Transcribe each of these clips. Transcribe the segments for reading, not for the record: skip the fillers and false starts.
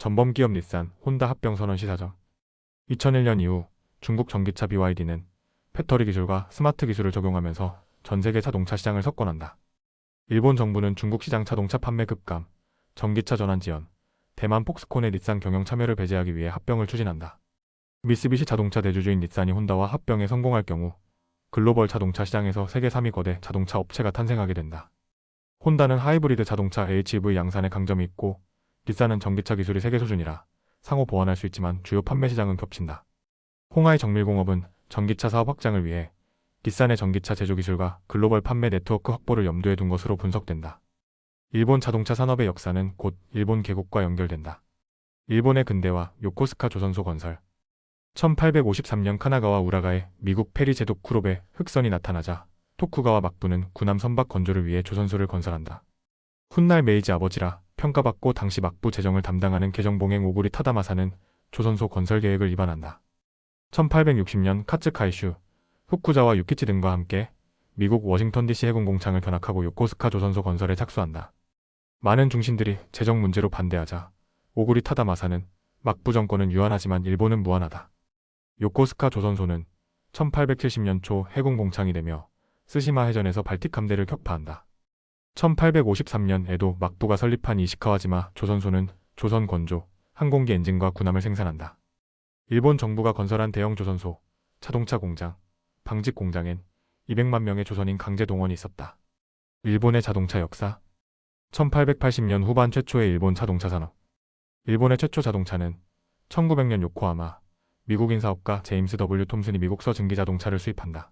전범기업 닛산, 혼다 합병 선언 시사점. 2001년 이후 중국 전기차 BYD는 배터리 기술과 스마트 기술을 적용하면서 전 세계 자동차 시장을 석권한다. 일본 정부는 중국 시장 자동차 판매 급감, 전기차 전환 지원, 대만 폭스콘의 닛산 경영 참여를 배제하기 위해 합병을 추진한다. 미쓰비시 자동차 대주주인 닛산이 혼다와 합병에 성공할 경우 글로벌 자동차 시장에서 세계 3위 거대 자동차 업체가 탄생하게 된다. 혼다는 하이브리드 자동차 HEV 양산에 강점이 있고 닛산은 전기차 기술이 세계 수준이라 상호 보완할 수 있지만 주요 판매 시장은 겹친다. 홍하이 정밀공업은 전기차 사업 확장을 위해 닛산의 전기차 제조 기술과 글로벌 판매 네트워크 확보를 염두에 둔 것으로 분석된다. 일본 자동차 산업의 역사는 곧 일본 개국과 연결된다. 일본의 근대화, 요코스카 조선소 건설. 1853년 카나가와 우라가에 미국 페리 제독 쿠롭의 흑선이 나타나자 토쿠가와 막부는 군함 선박 건조를 위해 조선소를 건설한다. 훗날 메이지 아버지라 평가받고 당시 막부 재정을 담당하는 개정봉행 오구리 타다마사는 조선소 건설 계획을 입안한다. 1860년 카츠카이슈, 후쿠자와 유키치 등과 함께 미국 워싱턴 DC 해군 공장을 견학하고 요코스카 조선소 건설에 착수한다. 많은 중신들이 재정 문제로 반대하자 오구리 타다마사는 막부 정권은 유한하지만 일본은 무한하다. 요코스카 조선소는 1870년 초 해군 공장이 되며 스시마 해전에서 발틱 함대를 격파한다. 1853년에도 막부가 설립한 이시카와지마 조선소는 조선 건조, 항공기 엔진과 군함을 생산한다. 일본 정부가 건설한 대형 조선소, 자동차 공장, 방직 공장엔 200만 명의 조선인 강제 동원이 있었다. 일본의 자동차 역사. 1880년 후반 최초의 일본 자동차 산업. 일본의 최초 자동차는 1900년 요코하마, 미국인 사업가 제임스 W. 톰슨이 미국서 증기 자동차를 수입한다.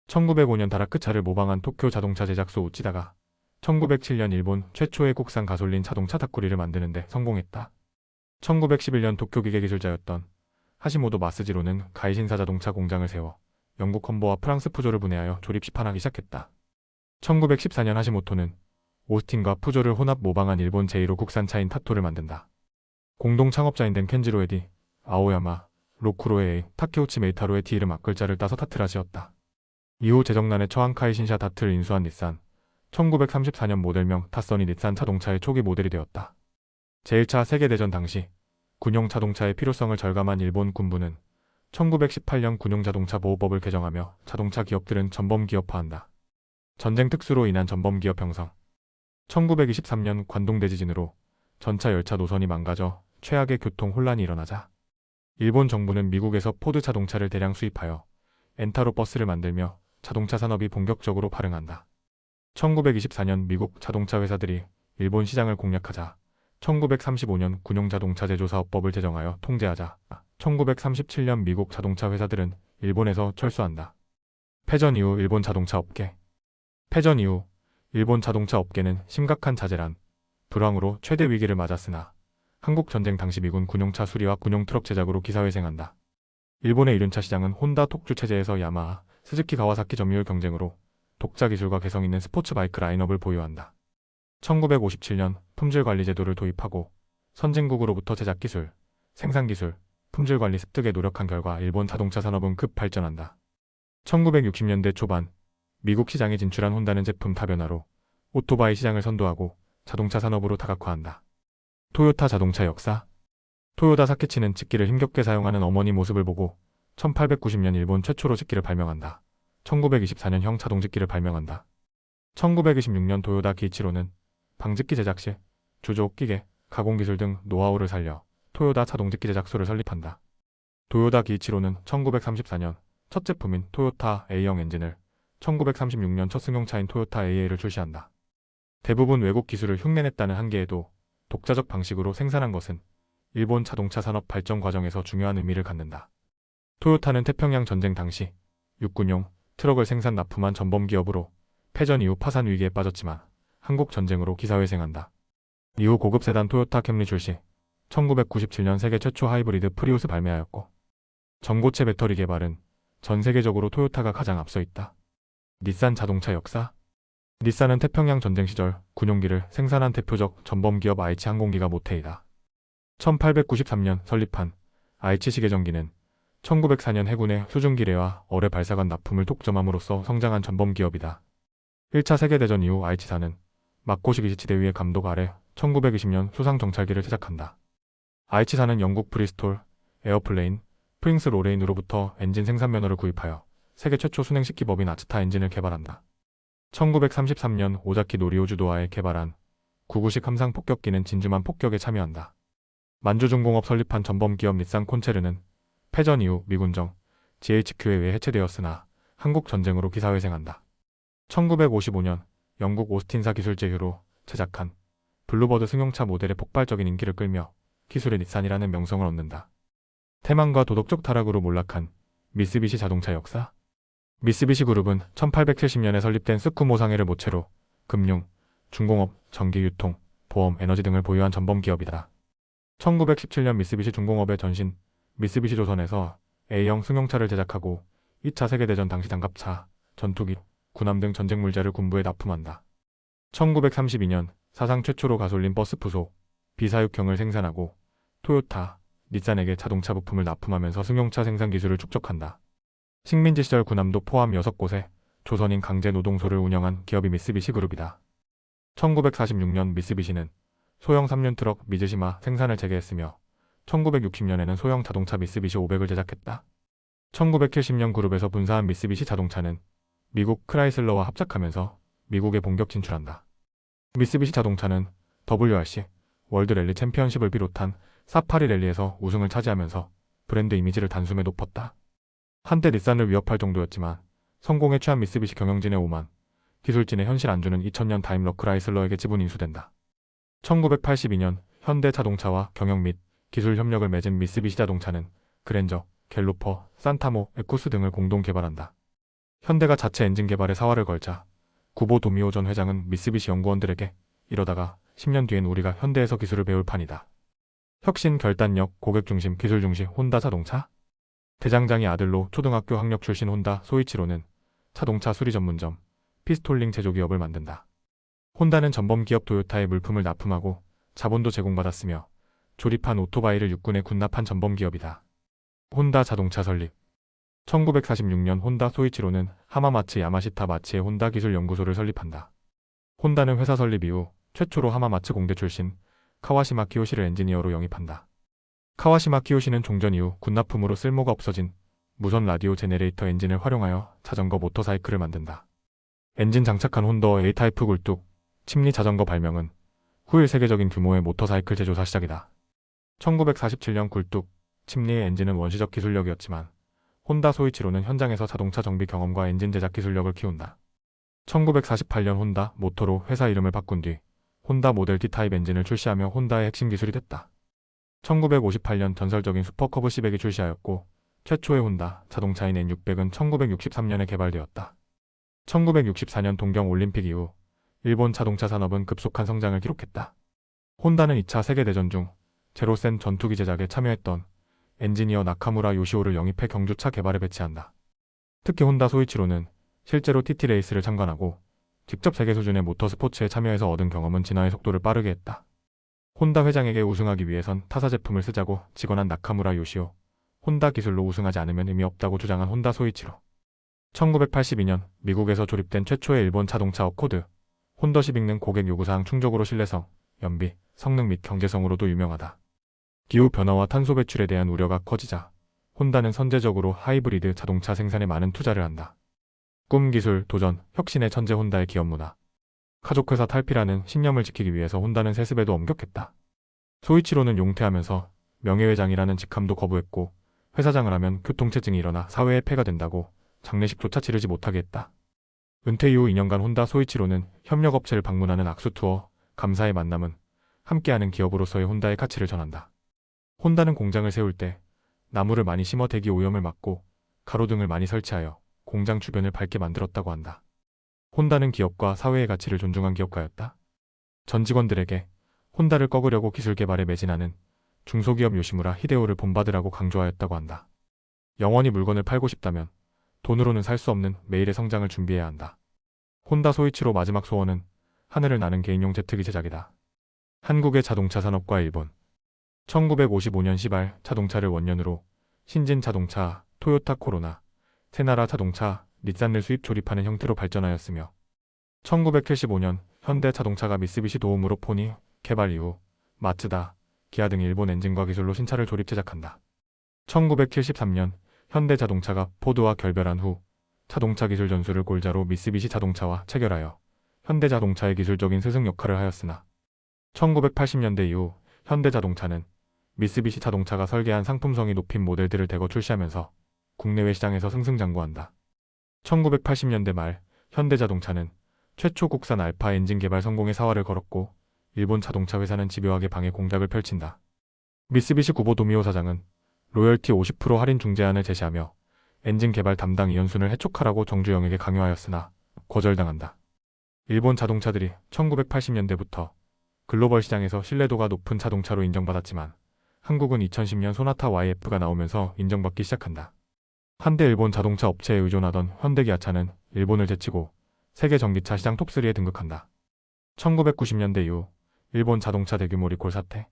1905년 다라크차를 모방한 도쿄 자동차 제작소 우찌다가 1907년 일본 최초의 국산 가솔린 자동차 다쿠리를 만드는데 성공했다. 1911년 도쿄 기계기술자였던 하시모토 마스지로는 가이신사 자동차 공장을 세워 영국 험버와 프랑스 푸조를 분해하여 조립 시판하기 시작했다. 1914년 하시모토는 오스틴과 푸조를 혼합 모방한 일본 제1호 국산차인 타토를 만든다. 공동 창업자인 된 켄지로 에디, 아오야마, 로쿠로의 타케우치 메이타로의 D 이름 앞글자를 따서 타트라 지었다. 이후 재정난에 처한 카이신샤 다트를 인수한 닛산, 1934년 모델명 타선이 닛산 자동차의 초기 모델이 되었다. 제1차 세계대전 당시 군용 자동차의 필요성을 절감한 일본 군부는 1918년 군용자동차 보호법을 개정하며 자동차 기업들은 전범기업화한다. 전쟁 특수로 인한 전범기업 형성. 1923년 관동 대지진으로 전차 열차 노선이 망가져 최악의 교통 혼란이 일어나자 일본 정부는 미국에서 포드 자동차를 대량 수입하여 엔타로 버스를 만들며 자동차 산업이 본격적으로 발흥한다. 1924년 미국 자동차 회사들이 일본 시장을 공략하자 1935년 군용자동차 제조사업법을 제정하여 통제하자 1937년 미국 자동차 회사들은 일본에서 철수한다. 패전 이후 일본 자동차 업계. 패전 이후 일본 자동차 업계는 심각한 자재란 불황으로 최대 위기를 맞았으나 한국전쟁 당시 미군 군용차 수리와 군용 트럭 제작으로 기사회생한다. 일본의 이륜차 시장은 혼다 톡주 체제에서 야마하, 스즈키 가와사키 점유율 경쟁으로 독자 기술과 개성 있는 스포츠 바이크 라인업을 보유한다. 1957년 품질 관리 제도를 도입하고 선진국으로부터 제작 기술, 생산 기술, 품질 관리 습득에 노력한 결과 일본 자동차 산업은 급 발전한다. 1960년대 초반 미국 시장에 진출한 혼다는 제품 다변화로 오토바이 시장을 선도하고 자동차 산업으로 다각화한다. 토요타 자동차 역사. 토요다 사케치는 직기를 힘겹게 사용하는 어머니 모습을 보고 1890년 일본 최초로 직기를 발명한다. 1924년 자동직기를 발명한다. 1926년 도요다 기이치로는 방직기 제작 시 주조, 기계, 가공기술 등 노하우를 살려 토요다 자동직기 제작소를 설립한다. 도요다 기이치로는 1934년 첫 제품인 토요타 A형 엔진을 1936년 첫 승용차인 토요타 AA를 출시한다. 대부분 외국 기술을 흉내냈다는 한계에도 독자적 방식으로 생산한 것은 일본 자동차 산업 발전 과정에서 중요한 의미를 갖는다. 토요타는 태평양 전쟁 당시 육군용 트럭을 생산 납품한 전범기업으로 패전 이후 파산 위기에 빠졌지만 한국 전쟁으로 기사회생한다. 이후 고급 세단 토요타 캠리 출시, 1997년 세계 최초 하이브리드 프리우스 발매하였고 전고체 배터리 개발은 전 세계적으로 토요타가 가장 앞서 있다. 닛산 자동차 역사. 닛산은 태평양 전쟁 시절 군용기를 생산한 대표적 전범기업 아이치 항공기가 모태이다. 1893년 설립한 아이치 시계전기는 1904년 해군의 수중기뢰와 어뢰 발사관 납품을 독점함으로써 성장한 전범기업이다. 1차 세계대전 이후 아이치사는 마코시 기지치대 위의 감독 아래 1920년 수상정찰기를 제작한다. 아이치사는 영국 브리스톨 에어플레인 프링스 로레인으로부터 엔진 생산 면허를 구입하여 세계 최초 순행식 기법인 아츠타 엔진을 개발한다. 1933년 오자키 노리오주도아에 개발한 99식 함상 폭격기는 진주만 폭격에 참여한다. 만주중공업 설립한 전범기업 닛산 콘체르는 패전 이후 미군정 GHQ에 의해 해체되었으나 한국 전쟁으로 기사회생한다. 1955년 영국 오스틴사 기술 제휴로 제작한 블루버드 승용차 모델의 폭발적인 인기를 끌며 기술의 닛산이라는 명성을 얻는다. 태만과 도덕적 타락으로 몰락한 미쓰비시 자동차 역사. 미쓰비시 그룹은 1870년에 설립된 스쿠모 상해를 모체로 금융, 중공업, 전기, 유통, 보험, 에너지 등을 보유한 전범 기업이다. 1917년 미쓰비시 중공업의 전신 미쓰비시 조선에서 A형 승용차를 제작하고 2차 세계대전 당시 장갑차, 전투기, 군함 등 전쟁 물자를 군부에 납품한다. 1932년 사상 최초로 가솔린 버스 부속 B46형을 생산하고 토요타, 닛산에게 자동차 부품을 납품하면서 승용차 생산 기술을 축적한다. 식민지 시절 군함도 포함 6곳에 조선인 강제 노동소를 운영한 기업이 미쓰비시 그룹이다. 1946년 미쓰비시는 소형 3륜 트럭 미즈시마 생산을 재개했으며 1960년에는 소형 자동차 미쓰비시 500을 제작했다. 1970년 그룹에서 분사한 미쓰비시 자동차는 미국 크라이슬러와 합작하면서 미국에 본격 진출한다. 미쓰비시 자동차는 WRC 월드 랠리 챔피언십을 비롯한 사파리 랠리에서 우승을 차지하면서 브랜드 이미지를 단숨에 높였다. 한때 닛산을 위협할 정도였지만 성공에 취한 미쓰비시 경영진의 오만, 기술진의 현실 안주는 2000년 다임러 크라이슬러에게 지분 인수된다. 1982년 현대 자동차와 경영 및 기술 협력을 맺은 미쓰비시 자동차는 그랜저, 갤로퍼, 산타모, 에쿠스 등을 공동 개발한다. 현대가 자체 엔진 개발에 사활을 걸자 구보 도미오 전 회장은 미쓰비시 연구원들에게 이러다가 10년 뒤엔 우리가 현대에서 기술을 배울 판이다. 혁신, 결단력, 고객 중심, 기술 중심 혼다 자동차? 대장장이 아들로 초등학교 학력 출신 혼다 소이치로는 자동차 수리 전문점, 피스톨링 제조기업을 만든다. 혼다는 전범기업 도요타의 물품을 납품하고 자본도 제공받았으며 조립한 오토바이를 육군에 군납한 전범기업이다. 혼다 자동차 설립. 1946년 혼다 소이치로는 하마마츠 야마시타 마치의 혼다 기술연구소를 설립한다. 혼다는 회사 설립 이후 최초로 하마마츠 공대 출신 카와시마 키요시를 엔지니어로 영입한다. 카와시마 키요시는 종전 이후 군납품으로 쓸모가 없어진 무선 라디오 제네레이터 엔진을 활용하여 자전거 모터사이클을 만든다. 엔진 장착한 혼더 A타입 굴뚝, 침리 자전거 발명은 후일 세계적인 규모의 모터사이클 제조사 시작이다. 1947년 굴뚝, 침리의 엔진은 원시적 기술력이었지만 혼다 소이치로는 현장에서 자동차 정비 경험과 엔진 제작 기술력을 키운다. 1948년 혼다 모터로 회사 이름을 바꾼 뒤 혼다 모델 D타입 엔진을 출시하며 혼다의 핵심 기술이 됐다. 1958년 전설적인 슈퍼커브 C100이 출시하였고 최초의 혼다 자동차인 N600은 1963년에 개발되었다. 1964년 동경올림픽 이후 일본 자동차 산업은 급속한 성장을 기록했다. 혼다는 2차 세계대전 중 제로센 전투기 제작에 참여했던 엔지니어 나카무라 요시오를 영입해 경주차 개발에 배치한다. 특히 혼다 소이치로는 실제로 TT 레이스를 참관하고 직접 세계 수준의 모터스포츠에 참여해서 얻은 경험은 진화의 속도를 빠르게 했다. 혼다 회장에게 우승하기 위해선 타사 제품을 쓰자고 직언한 나카무라 요시오, 혼다 기술로 우승하지 않으면 의미 없다고 주장한 혼다 소이치로. 1982년 미국에서 조립된 최초의 일본 자동차 어코드, 혼더 시빅는 고객 요구사항 충족으로 신뢰성, 연비, 성능 및 경제성으로도 유명하다. 기후 변화와 탄소 배출에 대한 우려가 커지자 혼다는 선제적으로 하이브리드 자동차 생산에 많은 투자를 한다. 꿈, 기술, 도전, 혁신의 천재 혼다의 기업 문화. 가족회사 탈피라는 신념을 지키기 위해서 혼다는 세습에도 엄격했다. 소이치로는 용퇴하면서 명예회장이라는 직함도 거부했고 회사장을 하면 교통체증이 일어나 사회에 폐가 된다고 장례식조차 치르지 못하게 했다. 은퇴 이후 2년간 혼다 소이치로는 협력업체를 방문하는 악수투어, 감사의 만남은 함께하는 기업으로서의 혼다의 가치를 전한다. 혼다는 공장을 세울 때 나무를 많이 심어 대기 오염을 막고 가로등을 많이 설치하여 공장 주변을 밝게 만들었다고 한다. 혼다는 기업과 사회의 가치를 존중한 기업가였다. 전 직원들에게 혼다를 꺾으려고 기술 개발에 매진하는 중소기업 요시무라 히데오를 본받으라고 강조하였다고 한다. 영원히 물건을 팔고 싶다면 돈으로는 살 수 없는 매일의 성장을 준비해야 한다. 혼다 소이치로 마지막 소원은 하늘을 나는 개인용 제트기 제작이다. 한국의 자동차 산업과 일본. 1955년 시발 자동차를 원년으로 신진 자동차, 토요타 코로나, 세나라 자동차, 닛산을 수입 조립하는 형태로 발전하였으며 1975년 현대 자동차가 미쓰비시 도움으로 포니 개발 이후 마츠다, 기아 등 일본 엔진과 기술로 신차를 조립 제작한다. 1973년 현대자동차가 포드와 결별한 후 자동차 기술 전수를 골자로 미쓰비시 자동차와 체결하여 현대자동차의 기술적인 스승 역할을 하였으나 1980년대 이후 현대자동차는 미쓰비시 자동차가 설계한 상품성이 높인 모델들을 대거 출시하면서 국내외 시장에서 승승장구한다. 1980년대 말 현대자동차는 최초 국산 알파 엔진 개발 성공의 사활을 걸었고 일본 자동차 회사는 집요하게 방해 공작을 펼친다. 미쓰비시 구보 도미오 사장은 로열티 50% 할인 중재안을 제시하며 엔진 개발 담당 이현순을 해촉하라고 정주영에게 강요하였으나 거절당한다. 일본 자동차들이 1980년대부터 글로벌 시장에서 신뢰도가 높은 자동차로 인정받았지만 한국은 2010년 소나타 YF가 나오면서 인정받기 시작한다. 한때 일본 자동차 업체에 의존하던 현대기아차는 일본을 제치고 세계 전기차 시장 톱3에 등극한다. 1990년대 이후 일본 자동차 대규모 리콜 사태,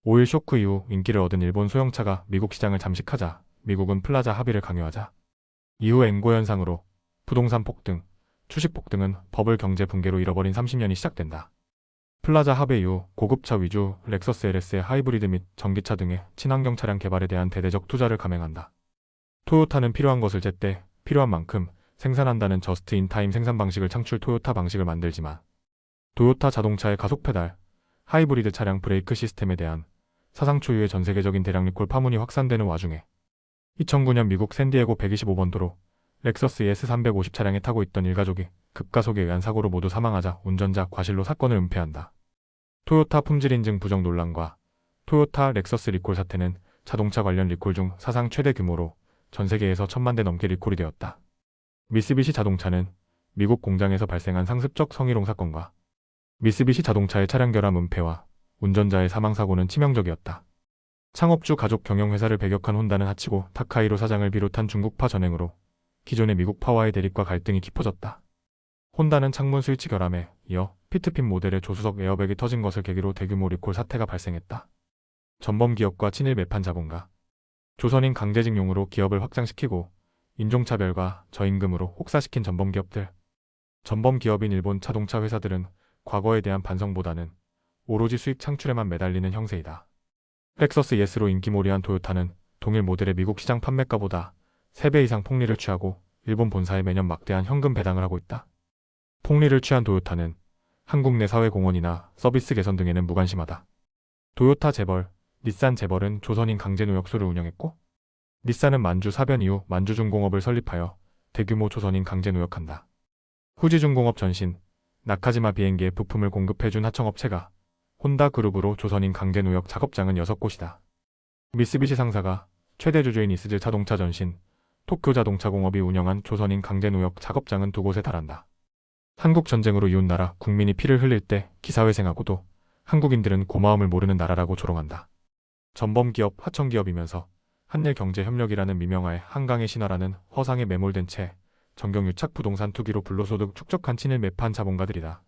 오일 쇼크 이후 인기를 얻은 일본 소형차가 미국 시장을 잠식하자 미국은 플라자 합의를 강요하자 이후 앵고 현상으로 부동산 폭등, 주식 폭등은 버블 경제 붕괴로 잃어버린 30년이 시작된다. 플라자 합의 이후 고급차 위주 렉서스 LS의 하이브리드 및 전기차 등의 친환경 차량 개발에 대한 대대적 투자를 감행한다. 토요타는 필요한 것을 제때 필요한 만큼 생산한다는 저스트 인 타임 생산 방식을 창출 토요타 방식을 만들지만 토요타 자동차의 가속 페달, 하이브리드 차량 브레이크 시스템에 대한 사상 초유의 전 세계적인 대량 리콜 파문이 확산되는 와중에 2009년 미국 샌디에고 125번 도로 렉서스 ES350 차량에 타고 있던 일가족이 급가속에 의한 사고로 모두 사망하자 운전자 과실로 사건을 은폐한다. 토요타 품질 인증 부정 논란과 토요타 렉서스 리콜 사태는 자동차 관련 리콜 중 사상 최대 규모로 전 세계에서 1000만 대 넘게 리콜이 되었다. 미쓰비시 자동차는 미국 공장에서 발생한 상습적 성희롱 사건과 미쓰비시 자동차의 차량 결함 은폐와 운전자의 사망사고는 치명적이었다. 창업주 가족 경영회사를 배격한 혼다는 하치고 타카이로 사장을 비롯한 중국파 전횡으로 기존의 미국파와의 대립과 갈등이 깊어졌다. 혼다는 창문 스위치 결함에 이어 피트핀 모델의 조수석 에어백이 터진 것을 계기로 대규모 리콜 사태가 발생했다. 전범기업과 친일 매판 자본가, 조선인 강제징용으로 기업을 확장시키고 인종차별과 저임금으로 혹사시킨 전범기업들. 전범기업인 일본 자동차 회사들은 과거에 대한 반성보다는 오로지 수익 창출에만 매달리는 형세이다. 렉서스 ES로 인기몰이한 토요타는 동일 모델의 미국 시장 판매가보다 3배 이상 폭리를 취하고 일본 본사에 매년 막대한 현금 배당을 하고 있다. 폭리를 취한 토요타는 한국 내 사회공헌이나 서비스 개선 등에는 무관심하다. 토요타 재벌, 닛산 재벌은 조선인 강제노역소를 운영했고 닛산은 만주 사변 이후 만주중공업을 설립하여 대규모 조선인 강제노역한다. 후지중공업 전신, 나카지마 비행기에 부품을 공급해준 하청업체가 혼다그룹으로 조선인 강제노역 작업장은 6곳이다. 미쓰비시 상사가 최대 주주인 이스즈 자동차 전신, 도쿄자동차공업이 운영한 조선인 강제노역 작업장은 2곳에 달한다. 한국 전쟁으로 이웃 나라 국민이 피를 흘릴 때 기사회생하고도 한국인들은 고마움을 모르는 나라라고 조롱한다. 전범기업 하청기업이면서 한일경제협력이라는 미명하에 한강의 신화라는 허상에 매몰된 채 정경유착 부동산 투기로 불로소득 축적한 친일 매판 자본가들이다.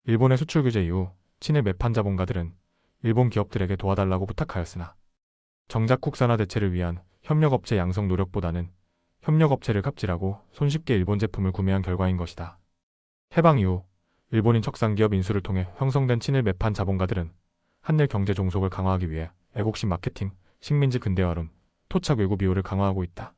일본의 수출 규제 이후 친일 매판 자본가들은 일본 기업들에게 도와달라고 부탁하였으나 정작 국산화 대체를 위한 협력업체 양성 노력보다는 협력업체를 갑질하고 손쉽게 일본 제품을 구매한 결과인 것이다. 해방 이후 일본인 척상기업 인수를 통해 형성된 친일 매판 자본가들은 한일 경제 종속을 강화하기 위해 애국심 마케팅, 식민지 근대화론, 토착 외구 비호를 강화하고 있다.